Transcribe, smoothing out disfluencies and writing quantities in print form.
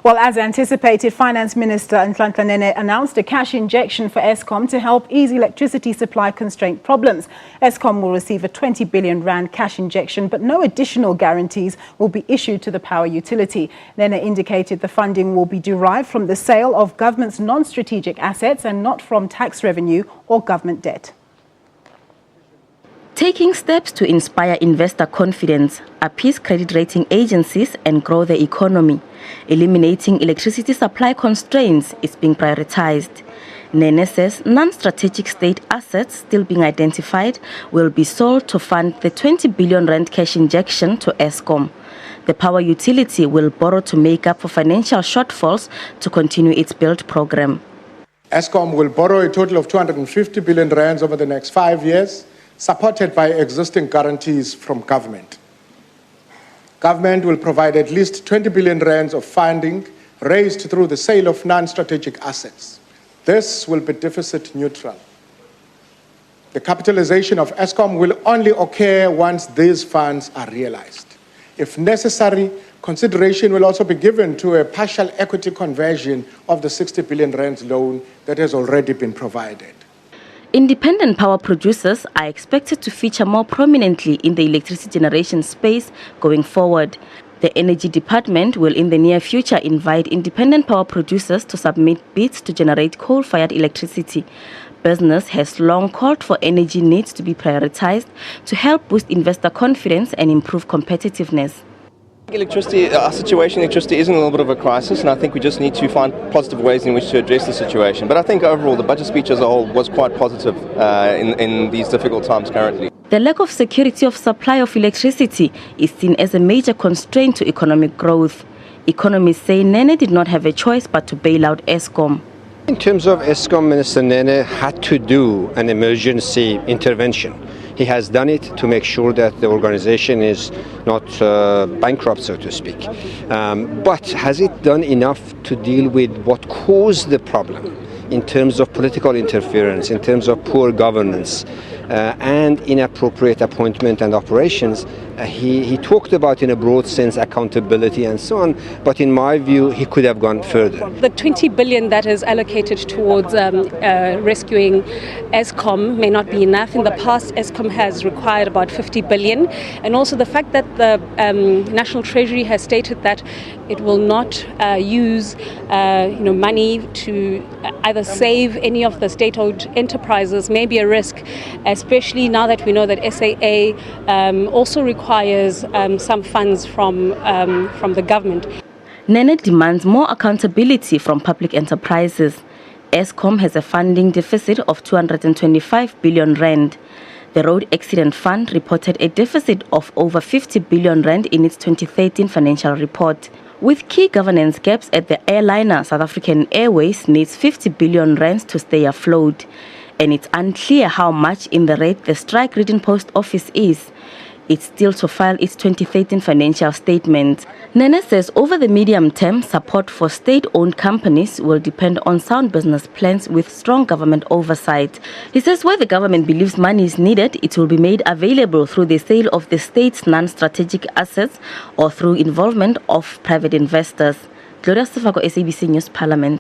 Well, as anticipated, Finance Minister Nhlanhla Nene announced a cash injection for Eskom to help ease electricity supply constraint problems. Eskom will receive a 20 billion rand cash injection, but no additional guarantees will be issued to the power utility. Nene indicated the funding will be derived from the sale of government's non-strategic assets and not from tax revenue or government debt. Taking steps to inspire investor confidence, appease credit rating agencies and grow the economy, eliminating electricity supply constraints is being prioritized. Nene says non-strategic state assets still being identified will be sold to fund the 20 billion rand cash injection to Eskom. The power utility will borrow to make up for financial shortfalls to continue its build program. Eskom will borrow a total of 250 billion rands over the next 5 years, supported by existing guarantees from government. Government will provide at least 20 billion rands of funding raised through the sale of non-strategic assets. This will be deficit neutral. The capitalization of Eskom will only occur once these funds are realized. If necessary, consideration will also be given to a partial equity conversion of the 60 billion rands loan that has already been provided. Independent power producers are expected to feature more prominently in the electricity generation space going forward. The Energy Department will in the near future invite independent power producers to submit bids to generate coal-fired electricity. Business has long called for energy needs to be prioritized to help boost investor confidence and improve competitiveness. Our situation in electricity is in a little bit of a crisis, and I think we just need to find positive ways in which to address the situation. But I think overall the budget speech as a whole was quite positive in these difficult times currently. The lack of security of supply of electricity is seen as a major constraint to economic growth. Economists say Nene did not have a choice but to bail out Eskom. In terms of Eskom, Minister Nene had to do an emergency intervention. He has done it to make sure that the organization is not bankrupt, so to speak. But has it done enough to deal with what caused the problem in terms of political interference, in terms of poor governance, and inappropriate appointment and operations? He talked about in a broad sense accountability and so on, but in my view he could have gone further. The 20 billion that is allocated towards rescuing Eskom may not be enough. In the past, Eskom has required about 50 billion, and also the fact that the National Treasury has stated that it will not use money to either save any of the state-owned enterprises may be a risk, especially now that we know that SAA also requires some funds from the government. Nene demands more accountability from public enterprises. Eskom has a funding deficit of 225 billion rand. The Road Accident Fund reported a deficit of over 50 billion rand in its 2013 financial report. With key governance gaps at the airliner, South African Airways needs 50 billion rand to stay afloat. And it's unclear how much in the rate the strike-ridden post office is. It's still to file its 2013 financial statement. Nene says over the medium term, support for state-owned companies will depend on sound business plans with strong government oversight. He says where the government believes money is needed, it will be made available through the sale of the state's non-strategic assets or through involvement of private investors. Gloria Sefako, SABC News, Parliament.